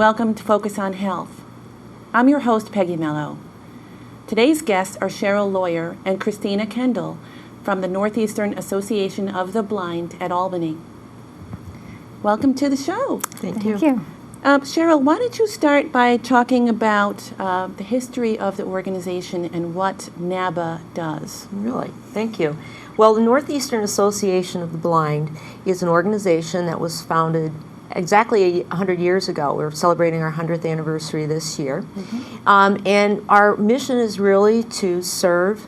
welcome to Focus on Health. I'm your host, Peggy Mello. Today's guests are Cheryl Lawyer and Christina Kendall from the Northeastern Association of the Blind at Albany. Welcome to the show. Thank you. Cheryl, why don't you start by talking about the history of the organization and what NABA does? Really, thank you. Well, the Northeastern Association of the Blind is an organization that was founded exactly 100 years ago. We're celebrating our 100th anniversary this year. And our mission is really to serve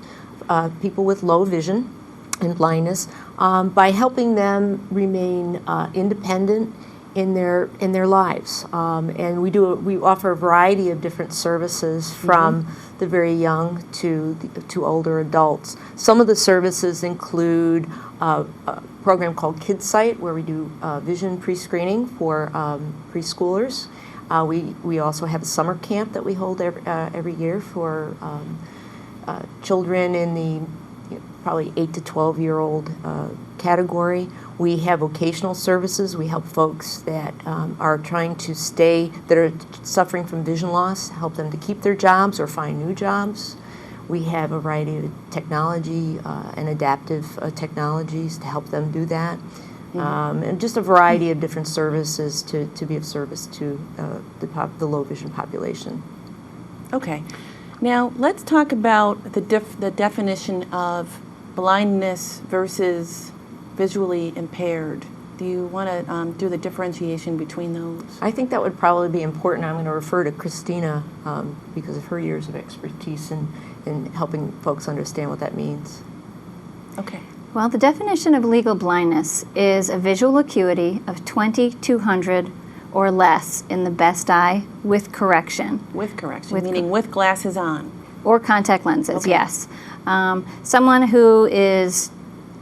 people with low vision and blindness by helping them remain independent in their lives. And we offer a variety of different services from the very young to older adults. Some of the services include a program called KidSight, where we do vision pre-screening for preschoolers. We also have a summer camp that we hold every year for children in the probably 8 to 12-year-old category. We have vocational services. We help folks that are trying to that are suffering from vision loss, help them to keep their jobs or find new jobs. We have a variety of technology and adaptive technologies to help them do that. And just a variety of different services to be of service to the low vision population. Okay. Now, let's talk about the definition of blindness versus visually impaired. Do you want to do the differentiation between those? I think that would probably be important. I'm going to refer to Christina because of her years of expertise in helping folks understand what that means. Okay. Well, the definition of legal blindness is a visual acuity of 20/200 or less in the best eye with correction. With correction, meaning with glasses on. Or contact lenses, okay. Yes. Someone who is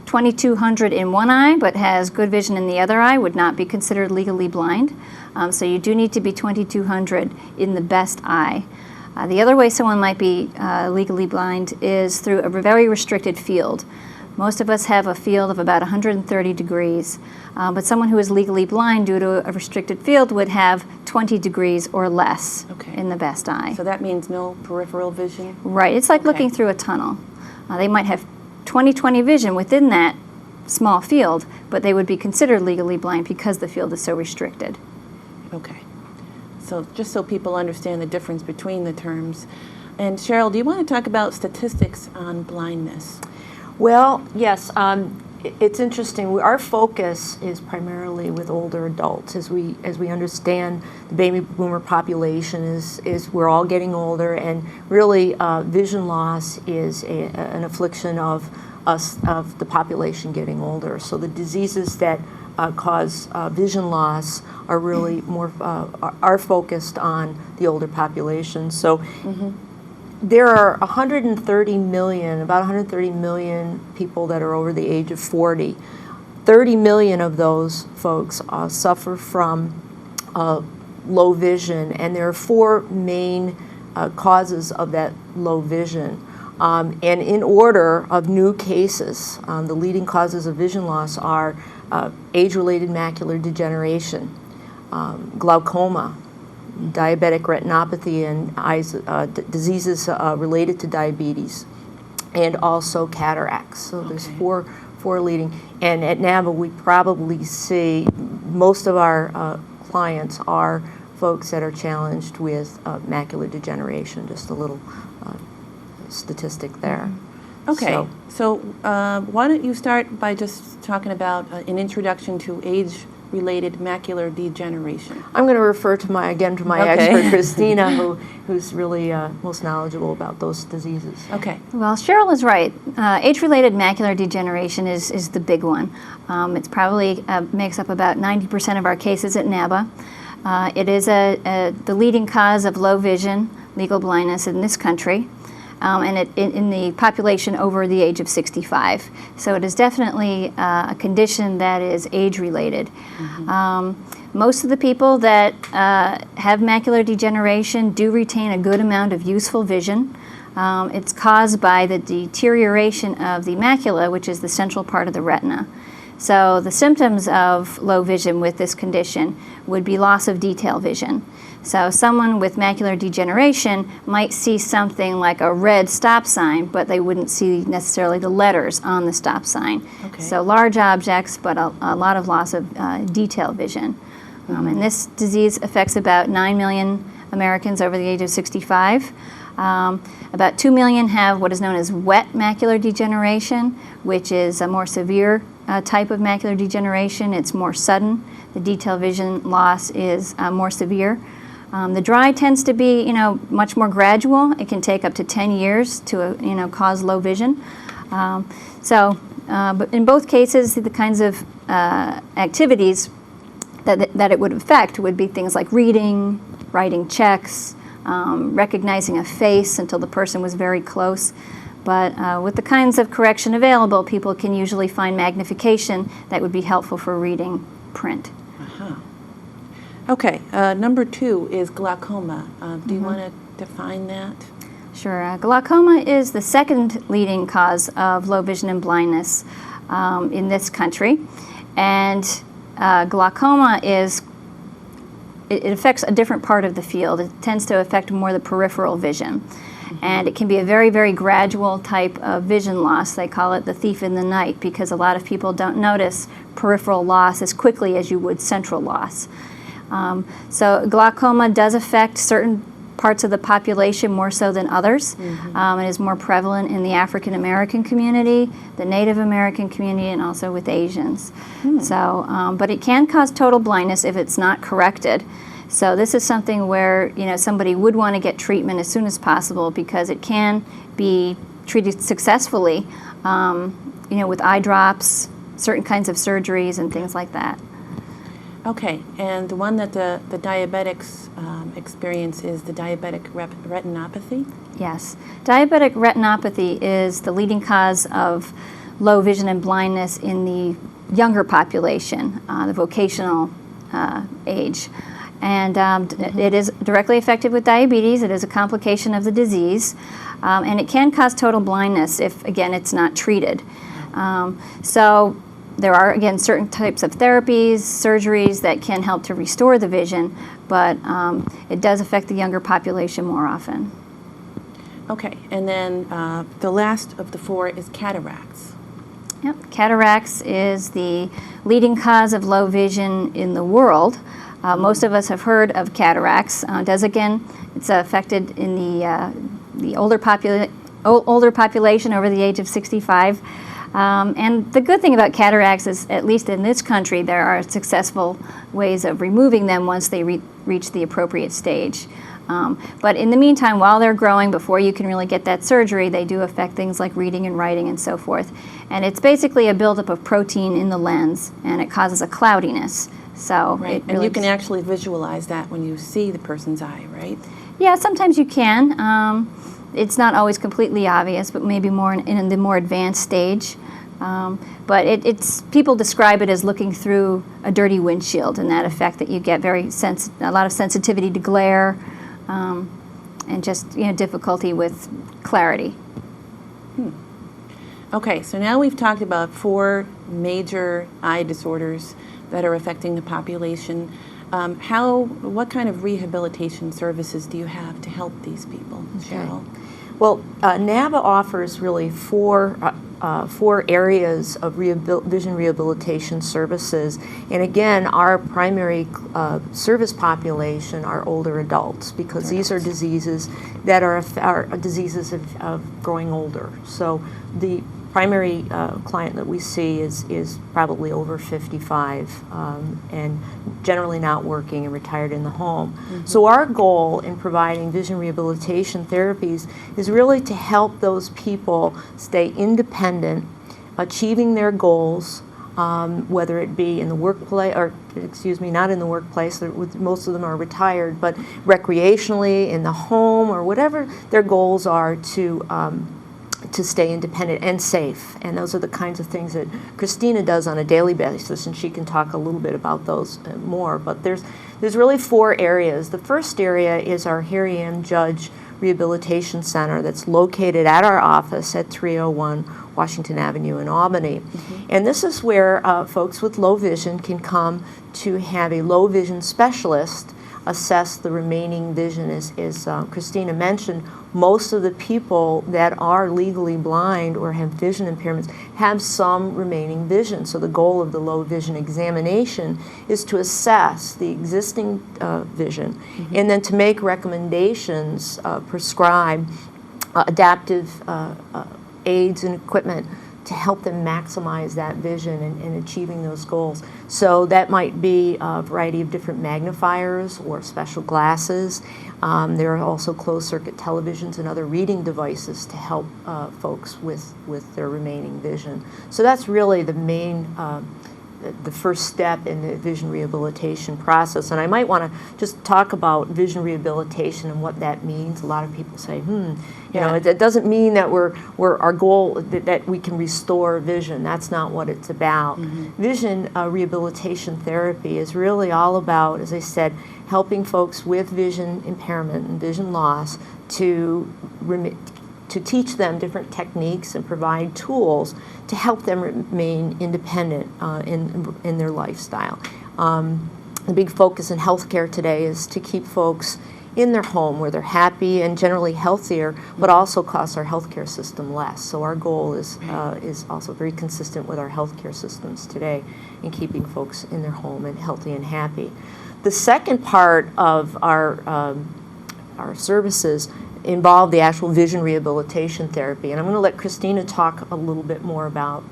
20/200 in one eye but has good vision in the other eye would not be considered legally blind. So you do need to be 20/200 in the best eye. The other way someone might be legally blind is through a very restricted field. Most of us have a field of about 130 degrees, but someone who is legally blind due to a restricted field would have 20 degrees or less in the best eye. So that means no peripheral vision? Right. It's like looking through a tunnel. They might have 20/20 vision within that small field, but they would be considered legally blind because the field is so restricted. Okay. So just so people understand the difference between the terms. And Cheryl, do you want to talk about statistics on blindness? Well, yes. It's interesting. Our focus is primarily with older adults. As we understand, the baby boomer population is we're all getting older, and really vision loss is an affliction of the population getting older. So the diseases that cause vision loss are really more are focused on the older population. So. There are about 130 million people that are over the age of 40. 30 million of those folks suffer from low vision, and there are four main causes of that low vision. And in order of new cases, the leading causes of vision loss are age-related macular degeneration, glaucoma, diabetic retinopathy, and diseases related to diabetes, and also cataracts. So there's four leading. And at NABA, we probably see most of our clients are folks that are challenged with macular degeneration. Just a little statistic there. Okay. So why don't you start by just talking about an introduction to age-related macular degeneration? I'm going to refer to my expert, Christina, who's really most knowledgeable about those diseases. Okay. Well, Cheryl is right. Age-related macular degeneration is the big one. It's probably makes up about 90% of our cases at NABA. It is the leading cause of low vision, legal blindness in this country. And in the population over the age of 65. So it is definitely a condition that is age-related. Most of the people that have macular degeneration do retain a good amount of useful vision. It's caused by the deterioration of the macula, which is the central part of the retina. So the symptoms of low vision with this condition would be loss of detail vision. So someone with macular degeneration might see something like a red stop sign, but they wouldn't see necessarily the letters on the stop sign. Okay. So large objects, but a lot of loss of detail vision. And this disease affects about 9 million Americans over the age of 65. About 2 million have what is known as wet macular degeneration, which is a more severe type of macular degeneration. It's more sudden. The detail vision loss is more severe. The dry tends to be, much more gradual. It can take up to 10 years to, cause low vision. But in both cases, the kinds of activities that it would affect would be things like reading, writing checks, recognizing a face until the person was very close. But with the kinds of correction available, people can usually find magnification that would be helpful for reading print. Okay, number 2 is glaucoma. Do you want to define that? Sure. Glaucoma is the second leading cause of low vision and blindness in this country. And glaucoma it affects a different part of the field. It tends to affect more the peripheral vision. And it can be a very, very gradual type of vision loss. They call it the thief in the night because a lot of people don't notice peripheral loss as quickly as you would central loss. So glaucoma does affect certain parts of the population more so than others. It is more prevalent in the African American community, the Native American community, and also with Asians. But it can cause total blindness if it's not corrected. So this is something where somebody would want to get treatment as soon as possible because it can be treated successfully, with eye drops, certain kinds of surgeries, and things like that. Okay, and the one that the diabetics experience is the diabetic retinopathy? Yes. Diabetic retinopathy is the leading cause of low vision and blindness in the younger population, the vocational age. And it is directly affected with diabetes. It is a complication of the disease. And it can cause total blindness if, again, it's not treated. So there are, again, certain types of therapies, surgeries that can help to restore the vision, but it does affect the younger population more often. Okay, and then the last of the 4 is cataracts. Yep. Cataracts is the leading cause of low vision in the world. Most of us have heard of cataracts. It's affected in the older population over the age of 65. And the good thing about cataracts is, at least in this country, there are successful ways of removing them once they reach the appropriate stage. But in the meantime, while they're growing, before you can really get that surgery, they do affect things like reading and writing and so forth. And it's basically a buildup of protein in the lens, and it causes a cloudiness. So right, and you can actually visualize that when you see the person's eye, right? Yeah, sometimes you can. It's not always completely obvious, but maybe more in the more advanced stage. But it's people describe it as looking through a dirty windshield, and that effect that you get a lot of sensitivity to glare, and just difficulty with clarity. Okay, so now we've talked about 4 major eye disorders that are affecting the population. What kind of rehabilitation services do you have to help these people, Cheryl? Well, NABA offers really 4 areas of vision rehabilitation services. And again, our primary service population are older adults because these are diseases that are diseases of growing older. So the primary client that we see is probably over 55 and generally not working and retired in the home. So our goal in providing vision rehabilitation therapies is really to help those people stay independent, achieving their goals, whether it be in the workplace, not in the workplace, most of them are retired, but recreationally, in the home, or whatever their goals are to stay independent and safe. And those are the kinds of things that Christina does on a daily basis, and she can talk a little bit about those more. But there's really 4 areas. The first area is our Harry M. Judge Rehabilitation Center that's located at our office at 301 Washington Avenue in Albany. And this is where folks with low vision can come to have a low vision specialist assess the remaining vision. As Christina mentioned, most of the people that are legally blind or have vision impairments have some remaining vision. So the goal of the low vision examination is to assess the existing vision, and then to make recommendations, prescribe adaptive aids and equipment to help them maximize that vision and achieving those goals. So that might be a variety of different magnifiers or special glasses. There are also closed-circuit televisions and other reading devices to help folks with their remaining vision. So that's really the main the first step in the vision rehabilitation process. And I might want to just talk about vision rehabilitation and what that means. A lot of people say, you know, it doesn't mean that we're our goal that we can restore vision. That's not what it's about. Vision rehabilitation therapy is really all about, as I said, helping folks with vision impairment and vision loss to teach them different techniques and provide tools to help them remain independent in their lifestyle. The big focus in healthcare today is to keep folks in their home where they're happy and generally healthier, but also costs our healthcare system less. So our goal is also very consistent with our healthcare systems today in keeping folks in their home and healthy and happy. The second part of our services involve the actual vision rehabilitation therapy. And I'm going to let Christina talk a little bit more about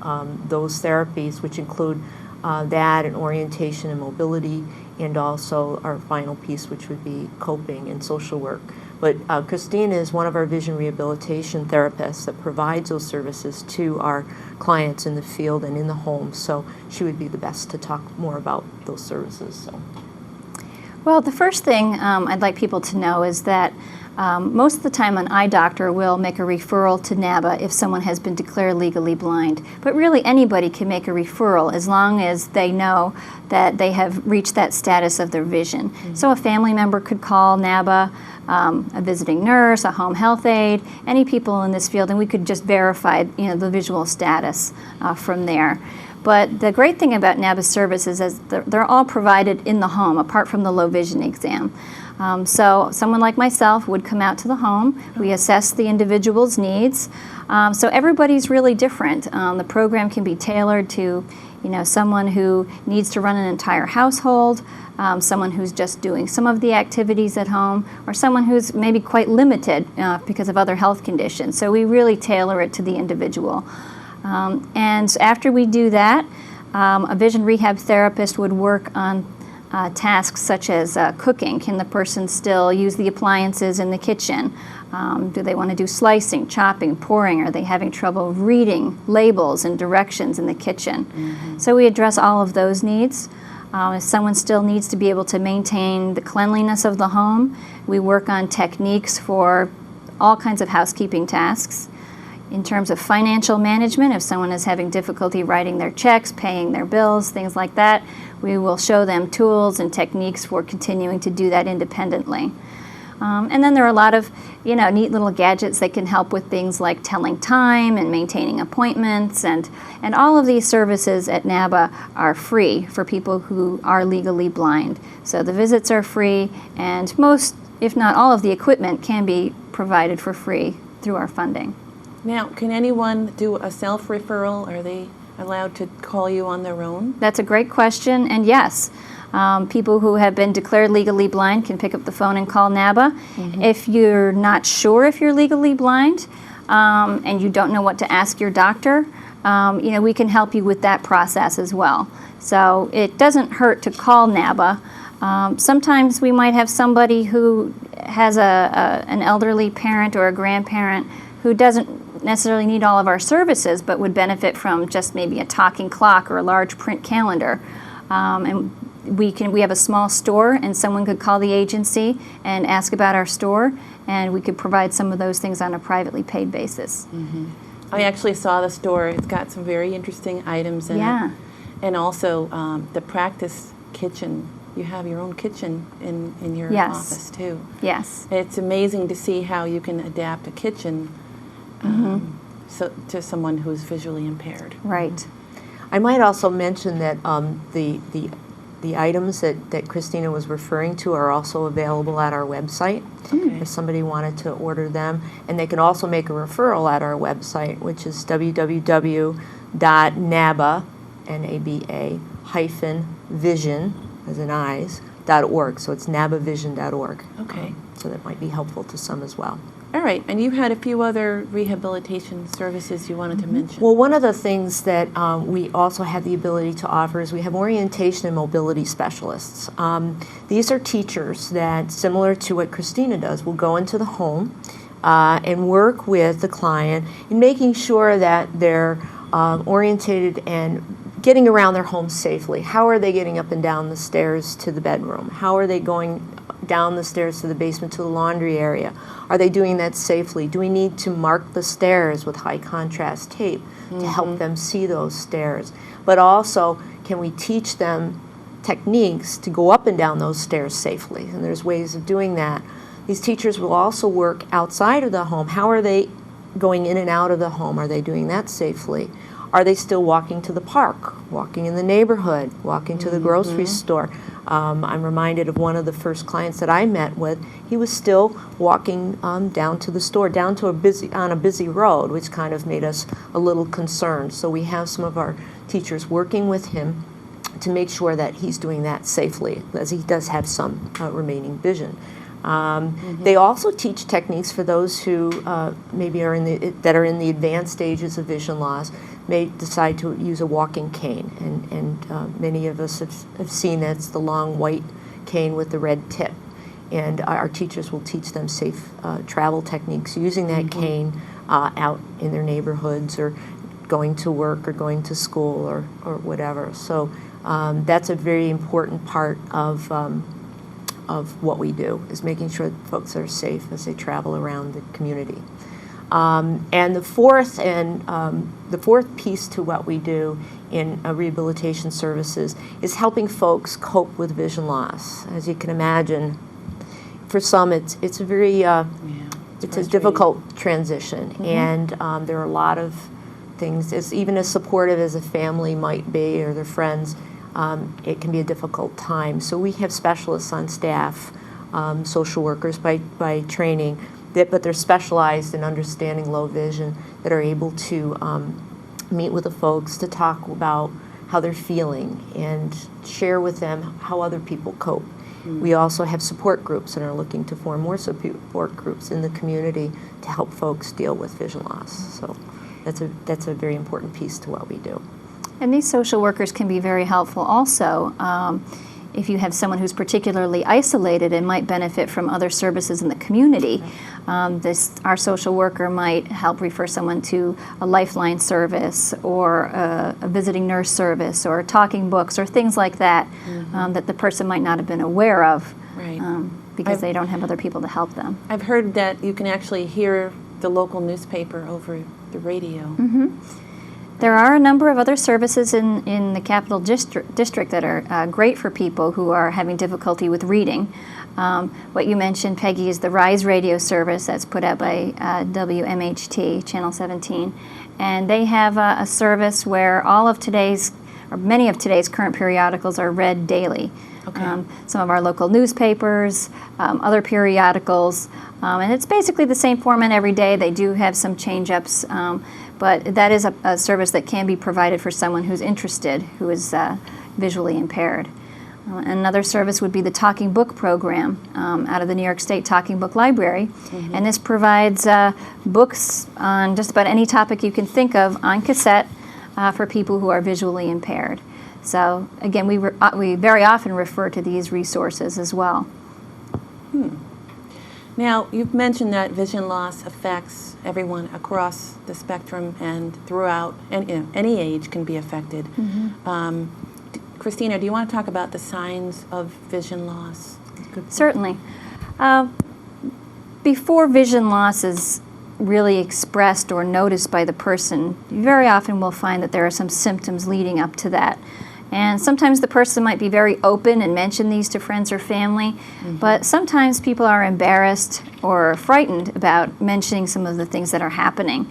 those therapies, which include that and orientation and mobility, and also our final piece, which would be coping and social work. But Christina is one of our vision rehabilitation therapists that provides those services to our clients in the field and in the home. So she would be the best to talk more about those services. So. Well, the first thing I'd like people to know is that most of the time an eye doctor will make a referral to NABA if someone has been declared legally blind. But really anybody can make a referral as long as they know that they have reached that status of their vision. So a family member could call NABA, a visiting nurse, a home health aide, any people in this field, and we could just verify, you know, the visual status from there. But the great thing about NABA services is they're all provided in the home, apart from the low vision exam. So someone like myself would come out to the home. We assess the individual's needs. So everybody's really different. The program can be tailored to, you know, someone who needs to run an entire household, someone who's just doing some of the activities at home, or someone who's maybe quite limited because of other health conditions. So we really tailor it to the individual. And after we do that, a vision rehab therapist would work on tasks such as cooking. Can the person still use the appliances in the kitchen? Do they want to do slicing, chopping, pouring? Are they having trouble reading labels and directions in the kitchen? So we address all of those needs. If someone still needs to be able to maintain the cleanliness of the home, we work on techniques for all kinds of housekeeping tasks. In terms of financial management, if someone is having difficulty writing their checks, paying their bills, things like that, we will show them tools and techniques for continuing to do that independently. And then there are a lot of, you know, neat little gadgets that can help with things like telling time and maintaining appointments, and all of these services at NABA are free for people who are legally blind. So the visits are free, and most, if not all, of the equipment can be provided for free through our funding. Now, can anyone do a self-referral? Are they allowed to call you on their own? That's a great question, and yes. People who have been declared legally blind can pick up the phone and call NABA. If you're not sure if you're legally blind and you don't know what to ask your doctor, you know, we can help you with that process as well. So it doesn't hurt to call NABA. Sometimes we might have somebody who has an elderly parent or a grandparent who doesn't necessarily need all of our services, but would benefit from just maybe a talking clock or a large print calendar. And we have a small store, and someone could call the agency and ask about our store, and we could provide some of those things on a privately paid basis. I actually saw the store. It's got some very interesting items in it. And also the practice kitchen. You have your own kitchen in your office too. Yes. It's amazing to see how you can adapt a kitchen so to someone who's visually impaired. Right. I might also mention that the the items that Christina was referring to are also available at our website. If somebody wanted to order them. And they can also make a referral at our website, which is www.NABA, N-A-B-A, vision, as in eyes, .org. So it's nabavision.org. Okay. So that might be helpful to some as well. All right, and you had a few other rehabilitation services you wanted to mention. Well, one of the things that we also have the ability to offer is we have orientation and mobility specialists. These are teachers that, similar to what Christina does, will go into the home and work with the client in making sure that they're orientated and getting around their home safely. How are they getting up and down the stairs to the bedroom? How are they going down the stairs to the basement to the laundry area? Are they doing that safely? Do we need to mark the stairs with high contrast tape to help them see those stairs? But also, can we teach them techniques to go up and down those stairs safely? And there's ways of doing that. These teachers will also work outside of the home. How are they going in and out of the home? Are they doing that safely? Are they still walking to the park, walking in the neighborhood, walking to the grocery store? I'm reminded of one of the first clients that I met with. He was still walking down to the store, down to on a busy road, which kind of made us a little concerned. So we have some of our teachers working with him to make sure that he's doing that safely, as he does have some remaining vision. They also teach techniques for those who maybe are in the advanced stages of vision loss, may decide to use a walking cane, and many of us have seen that's the long white cane with the red tip, and our teachers will teach them safe travel techniques using that cane out in their neighborhoods or going to work or going to school or whatever. So that's a very important part of what we do, is making sure that folks are safe as they travel around the community. And the fourth piece to what we do in rehabilitation services is helping folks cope with vision loss. As you can imagine, for some it's a very it's a difficult transition, and there are a lot of things. Even as supportive as a family might be or their friends, it can be a difficult time. So we have specialists on staff, social workers by training, but they're specialized in understanding low vision, that are able to meet with the folks to talk about how they're feeling and share with them how other people cope. We also have support groups and are looking to form more support groups in the community to help folks deal with vision loss. So that's a very important piece to what we do. And these social workers can be very helpful also. If you have someone who's particularly isolated and might benefit from other services in the community, our social worker might help refer someone to a Lifeline service or a visiting nurse service or talking books or things like that, that the person might not have been aware of, because they don't have other people to help them. I've heard that you can actually hear the local newspaper over the radio. There are a number of other services in the Capital District that are great for people who are having difficulty with reading. What you mentioned, Peggy, is the RISE radio service that's put out by WMHT, Channel 17. And they have a service where many of today's current periodicals are read daily. Some of our local newspapers, other periodicals, and it's basically the same format every day. They do have some change-ups, but that is a service that can be provided for someone who's interested, who is visually impaired. Another service would be the Talking Book program out of the New York State Talking Book Library, and this provides books on just about any topic you can think of on cassette for people who are visually impaired. So again, we very often refer to these resources as well. Now, you've mentioned that vision loss affects everyone across the spectrum and throughout, and any age can be affected. Christina, do you want to talk about the signs of vision loss? Certainly. Before vision loss is really expressed or noticed by the person, you very often will find that there are some symptoms leading up to that. And sometimes the person might be very open and mention these to friends or family, but sometimes people are embarrassed or frightened about mentioning some of the things that are happening.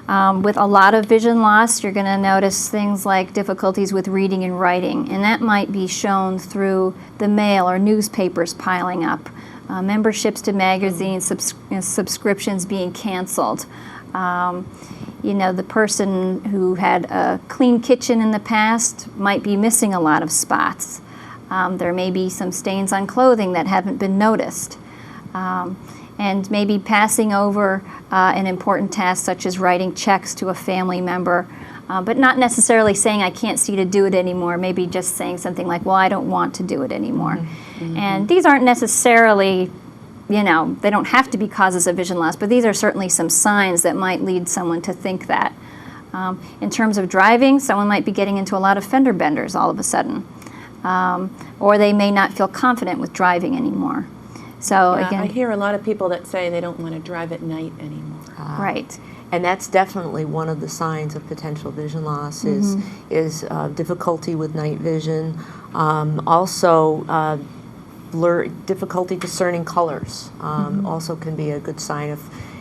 With a lot of vision loss, you're going to notice things like difficulties with reading and writing, and that might be shown through the mail or newspapers piling up, memberships to magazines, subscriptions being canceled. The person who had a clean kitchen in the past might be missing a lot of spots. There may be some stains on clothing that haven't been noticed. And maybe passing over an important task such as writing checks to a family member, but not necessarily saying I can't see to do it anymore, maybe just saying something like, well, I don't want to do it anymore. Mm-hmm. And these aren't necessarily, they don't have to be causes of vision loss, but these are certainly some signs that might lead someone to think that. In terms of driving, someone might be getting into a lot of fender benders all of a sudden, or they may not feel confident with driving anymore. So yeah, again, I hear a lot of people that say they don't want to drive at night anymore. Right. And that's definitely one of the signs of potential vision loss is difficulty with night vision. Also, difficulty discerning colors also can be a good sign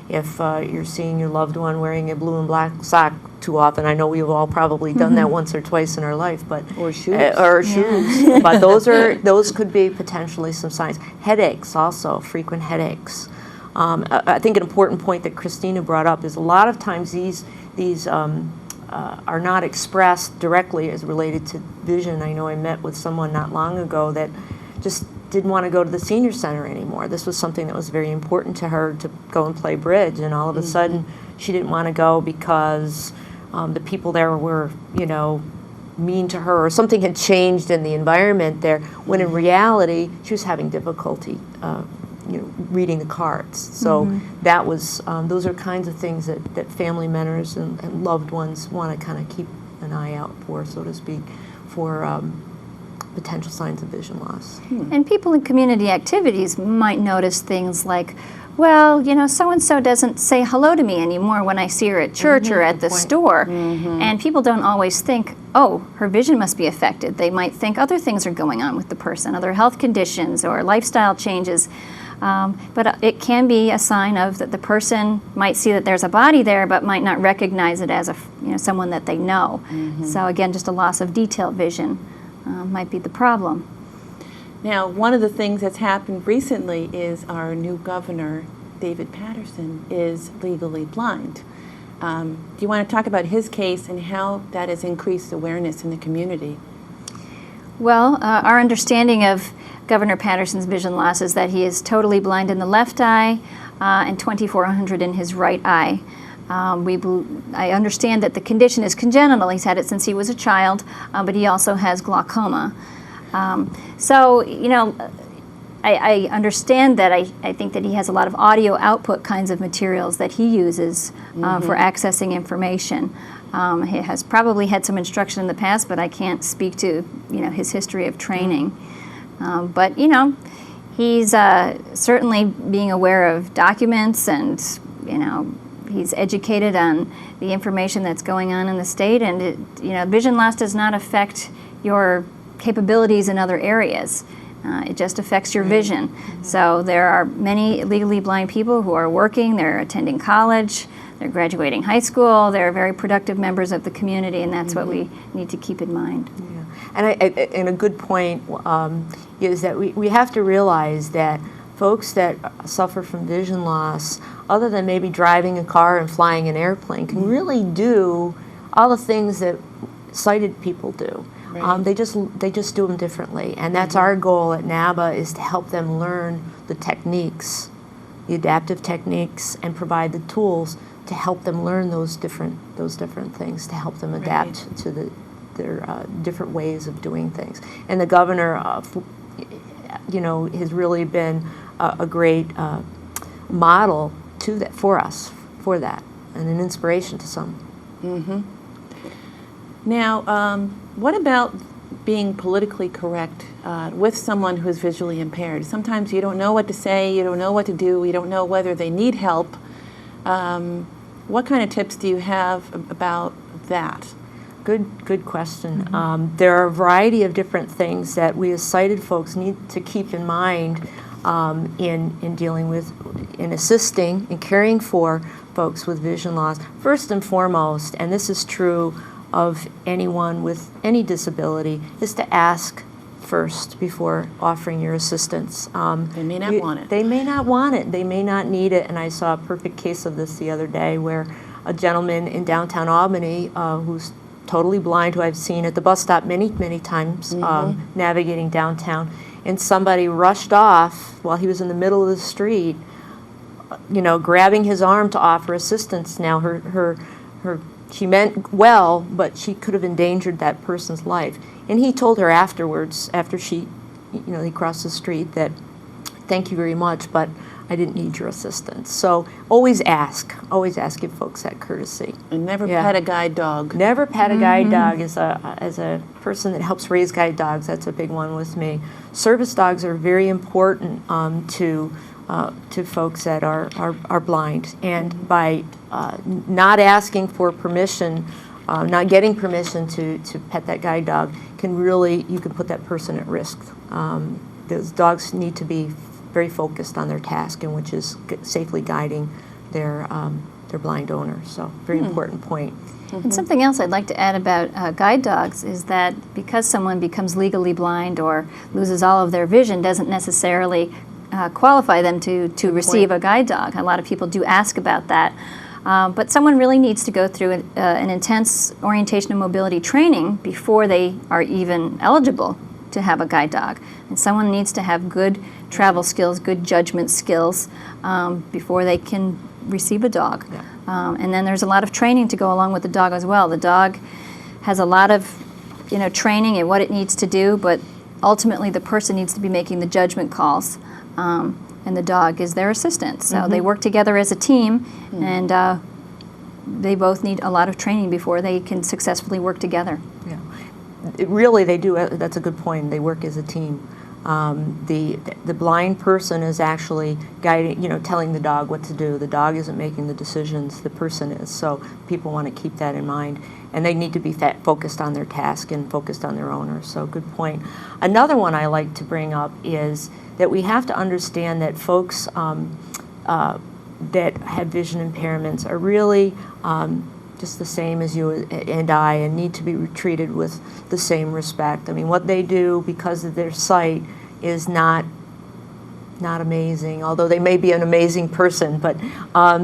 if you're seeing your loved one wearing a blue and black sock too often. I know we've all probably done that once or twice in our life, but or shoes. But those could be potentially some signs. Headaches also, frequent headaches. I think an important point that Christina brought up is a lot of times these are not expressed directly as related to vision. I know I met with someone not long ago that just didn't want to go to the senior center anymore. This was something that was very important to her, to go and play bridge, and all of a sudden she didn't want to go because the people there were, mean to her, or something had changed in the environment there, when in reality she was having difficulty reading the cards. So that was, those are kinds of things that family members and loved ones want to kind of keep an eye out for, so to speak, for potential signs of vision loss. And people in community activities might notice things like, well, so-and-so doesn't say hello to me anymore when I see her at church or at the store. And people don't always think, oh, her vision must be affected. They might think other things are going on with the person, other health conditions or lifestyle changes. But it can be a sign of that the person might see that there's a body there, but might not recognize it as someone that they know. So again, just a loss of detailed vision might be the problem. Now, one of the things that's happened recently is our new governor, David Patterson, is legally blind. Do you want to talk about his case and how that has increased awareness in the community? Well, our understanding of Governor Patterson's vision loss is that he is totally blind in the left eye and 2400 in his right eye. I understand that the condition is congenital. He's had it since he was a child, but he also has glaucoma. I understand that. I think that he has a lot of audio output kinds of materials that he uses for accessing information. He has probably had some instruction in the past, but I can't speak to his history of training. But he's certainly being aware of documents, and he's educated on the information that's going on in the state. And vision loss does not affect your capabilities in other areas. It just affects your vision. So there are many legally blind people who are working, they're attending college, they're graduating high school, they're very productive members of the community, and that's what we need to keep in mind. Yeah. And a good point is that we have to realize that folks that suffer from vision loss, other than maybe driving a car and flying an airplane, can really do all the things that sighted people do. Right. They just do them differently, and that's our goal at NABA, is to help them learn the techniques, the adaptive techniques, and provide the tools to help them learn those different things, to help them adapt to their different ways of doing things. And the governor, has really been a great model to that for us, for that, and an inspiration to some. Now, what about being politically correct with someone who's visually impaired? Sometimes you don't know what to say, you don't know what to do, you don't know whether they need help. What kind of tips do you have about that? Good question. There are a variety of different things that we as sighted folks need to keep in mind in dealing with, in assisting and caring for folks with vision loss. First and foremost, and this is true of anyone with any disability, is to ask first before offering your assistance. They may not want it. They may not want it. They may not need it. And I saw a perfect case of this the other day where a gentleman in downtown Albany who's totally blind, who I've seen at the bus stop many, many times, navigating downtown, and somebody rushed off while he was in the middle of the street, grabbing his arm to offer assistance. Now she meant well, but she could have endangered that person's life. And he told her afterwards, after he crossed the street, that thank you very much, but I didn't need your assistance. So always ask give folks that courtesy. And never pet a guide dog. Never pet a guide dog. As a person that helps raise guide dogs, that's a big one with me. Service dogs are very important to folks that are blind, and by not asking for permission, not getting permission to pet that guide dog, you can put that person at risk. Those dogs need to be very focused on their task, and which is safely guiding their blind owner. So very important point. And something else I'd like to add about guide dogs is that because someone becomes legally blind or loses all of their vision doesn't necessarily qualify them to receive a guide dog. A lot of people do ask about that. But someone really needs to go through an intense orientation and mobility training before they are even eligible to have a guide dog. And someone needs to have good travel skills, good judgment skills before they can receive a dog. Yeah. And then there's a lot of training to go along with the dog as well. The dog has a lot of training in what it needs to do, but ultimately the person needs to be making the judgment calls. And the dog is their assistant. So they work together as a team, and they both need a lot of training before they can successfully work together. Yeah, really they do. That's a good point. They work as a team. The blind person is actually guiding, telling the dog what to do. The dog isn't making the decisions, the person is. So people want to keep that in mind. And they need to be focused on their task and focused on their owner. So good point. Another one I like to bring up is that we have to understand that folks that have vision impairments are really just the same as you and I, and need to be treated with the same respect. I mean, what they do because of their sight is not amazing, although they may be an amazing person, but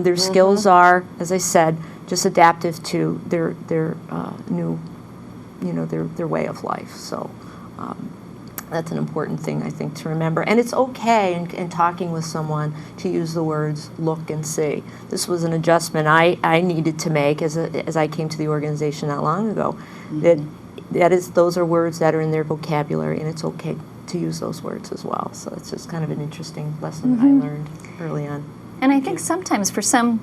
their skills are, as I said, just adaptive to their new, their way of life. So that's an important thing, I think, to remember. And it's okay in talking with someone to use the words look and see. This was an adjustment I needed to make as I came to the organization not long ago. Those are words that are in their vocabulary, and it's okay to use those words as well. So it's just kind of an interesting lesson that I learned early on. And I think sometimes for some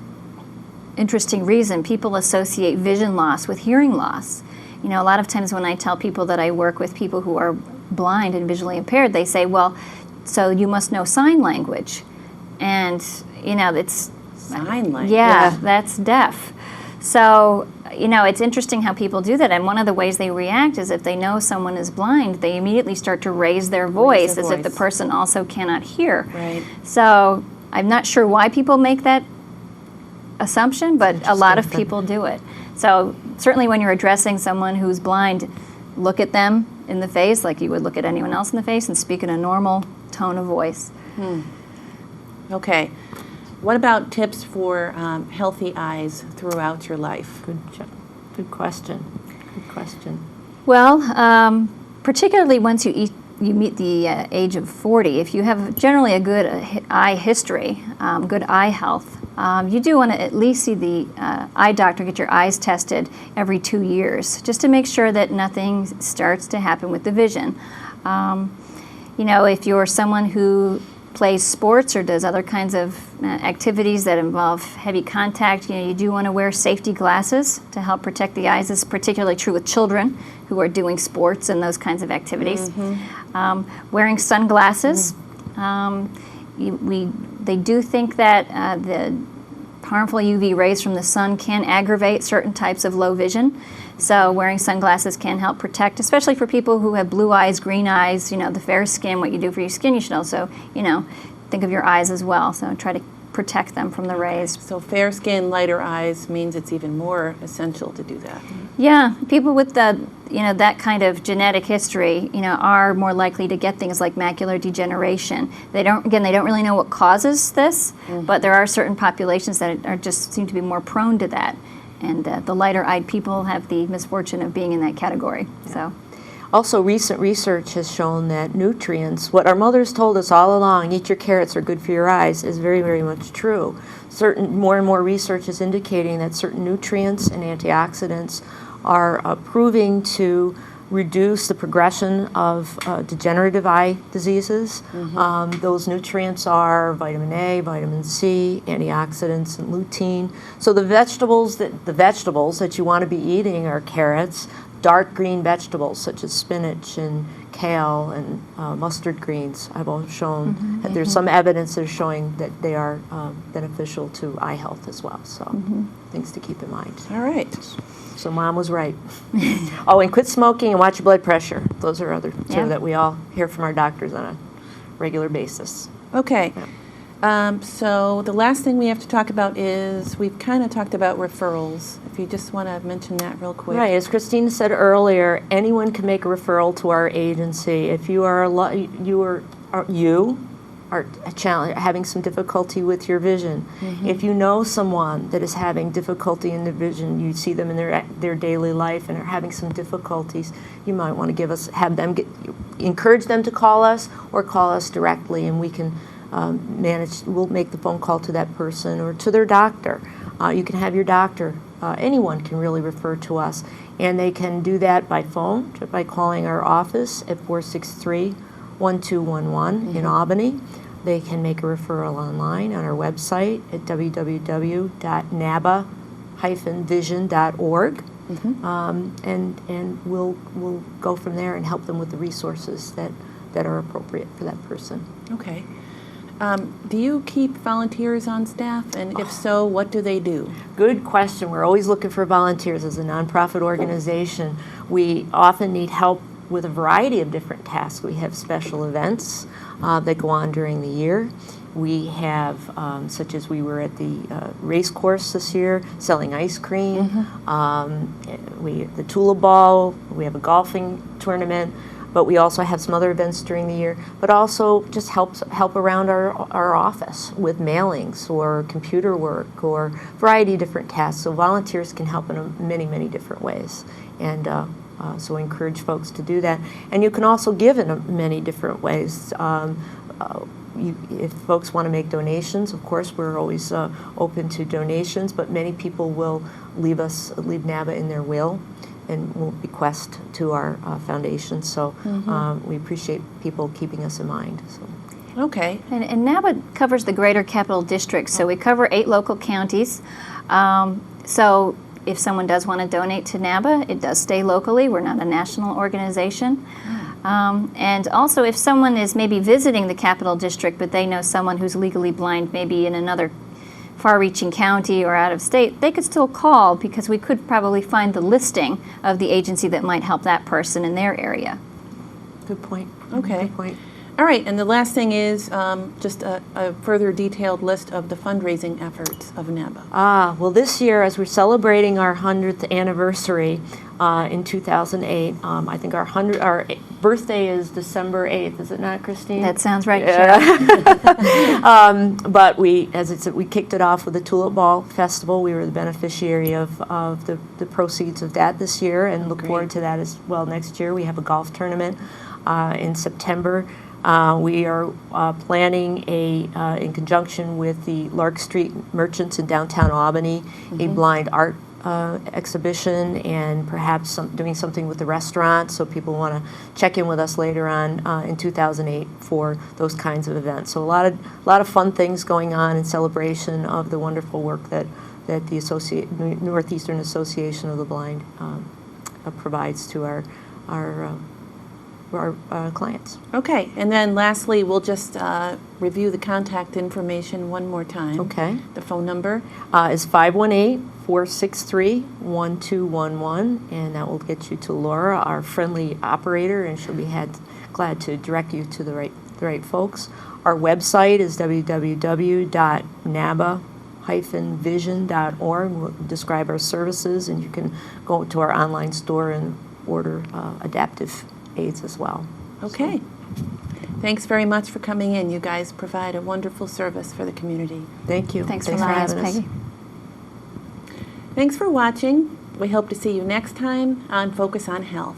interesting reason, people associate vision loss with hearing loss. A lot of times when I tell people that I work with people who are blind and visually impaired, they say, well, so you must know sign language. And, it's... Sign language? Yeah, that's deaf. So, it's interesting how people do that. And one of the ways they react is if they know someone is blind, they immediately start to raise their voice as if the person also cannot hear. Right. So I'm not sure why people make that assumption, but a lot of people do it. So certainly when you're addressing someone who's blind, look at them in the face like you would look at anyone else in the face and speak in a normal tone of voice. Okay. What about tips for healthy eyes throughout your life? Good question. Good question. Well, particularly once you meet the age of 40, if you have generally a good eye history, good eye health, you do want to at least see the eye doctor, get your eyes tested every 2 years, just to make sure that nothing starts to happen with the vision. If you're someone who plays sports or does other kinds of activities that involve heavy contact, you do want to wear safety glasses to help protect the eyes. This is particularly true with children who are doing sports and those kinds of activities. Wearing sunglasses. They do think that the harmful UV rays from the sun can aggravate certain types of low vision. So wearing sunglasses can help protect, especially for people who have blue eyes, green eyes, the fair skin. What you do for your skin, you should also, think of your eyes as well. So try to protect them from the rays. So fair skin, lighter eyes means it's even more essential to do that. Yeah, people with that kind of genetic history, are more likely to get things like macular degeneration. They don't really know what causes this, but there are certain populations that just seem to be more prone to that. And the lighter-eyed people have the misfortune of being in that category. Yeah. So. Also, recent research has shown that nutrients, what our mothers told us all along, eat your carrots, are good for your eyes, is very, very much true. More and more research is indicating that certain nutrients and antioxidants are proving to reduce the progression of degenerative eye diseases. Those nutrients are vitamin A, vitamin C, antioxidants, and lutein. So the vegetables that you want to be eating are carrots, dark green vegetables such as spinach and kale and mustard greens. I've all shown that there's some evidence that is showing that they are beneficial to eye health as well. So things to keep in mind. All right. So Mom was right. Oh, and quit smoking and watch your blood pressure. Those are other two that we all hear from our doctors on a regular basis. Okay. Yeah. So the last thing we have to talk about is we've kind of talked about referrals. If you just want to mention that real quick. Right. As Christina said earlier, anyone can make a referral to our agency. If you are having some difficulty with your vision, if you know someone that is having difficulty in their vision, you see them in their daily life and are having some difficulties, you might want to encourage them to call us or call us directly, and we can we'll make the phone call to that person or to their doctor. You can have your doctor, anyone can really refer to us, and they can do that by phone, by calling our office at 463-1211 in Albany. They can make a referral online on our website at www.naba-vision.org, and we'll go from there and help them with the resources that are appropriate for that person. Okay. Do you keep volunteers on staff, and if so, what do they do? Good question. We're always looking for volunteers as a nonprofit organization. We often need help with a variety of different tasks. We have special events that go on during the year. We have, such as we were at the race course this year, selling ice cream. The Tula Ball. We have a golfing tournament. But we also have some other events during the year, but also just help around our office with mailings or computer work or a variety of different tasks. So volunteers can help in many, many different ways. And so we encourage folks to do that. And you can also give in many different ways. If folks want to make donations, of course, we're always open to donations, but many people will leave NABA in their will and will bequest to our foundation. So we appreciate people keeping us in mind. So. Okay. And NABA covers the greater Capital District, so we cover 8 local counties. So if someone does want to donate to NABA, it does stay locally. We're not a national organization. And also, if someone is maybe visiting the Capital District, but they know someone who's legally blind, maybe in another far-reaching county or out of state, they could still call, because we could probably find the listing of the agency that might help that person in their area. Good point. Okay. Good point. All right, and the last thing is just a further detailed list of the fundraising efforts of NABA. Well, this year, as we're celebrating our 100th anniversary in 2008, I think our birthday is December 8th, is it not, Christine? That sounds right, Cheryl. But as I said, we kicked it off with the Tulip Ball Festival. We were the beneficiary of the proceeds of that this year, and look forward to that as well next year. We have a golf tournament in September. We are planning in conjunction with the Lark Street Merchants in downtown Albany, a blind art exhibition, and perhaps doing something with the restaurant. So people want to check in with us later on in 2008 for those kinds of events. So a lot of fun things going on in celebration of the wonderful work that the Northeastern Association of the Blind provides to our clients. Okay, and then lastly, we'll just review the contact information one more time. Okay. The phone number? Is 518-463-1211, and that will get you to Laura, our friendly operator, and she'll be glad to direct you to the right folks. Our website is www.naba-vision.org. We'll describe our services, and you can go to our online store and order adaptive aids as well. Okay. Thanks very much for coming in. You guys provide a wonderful service for the community. Thank you. Thanks for having us, having Peggy. Thanks for watching. We hope to see you next time on Focus on Health.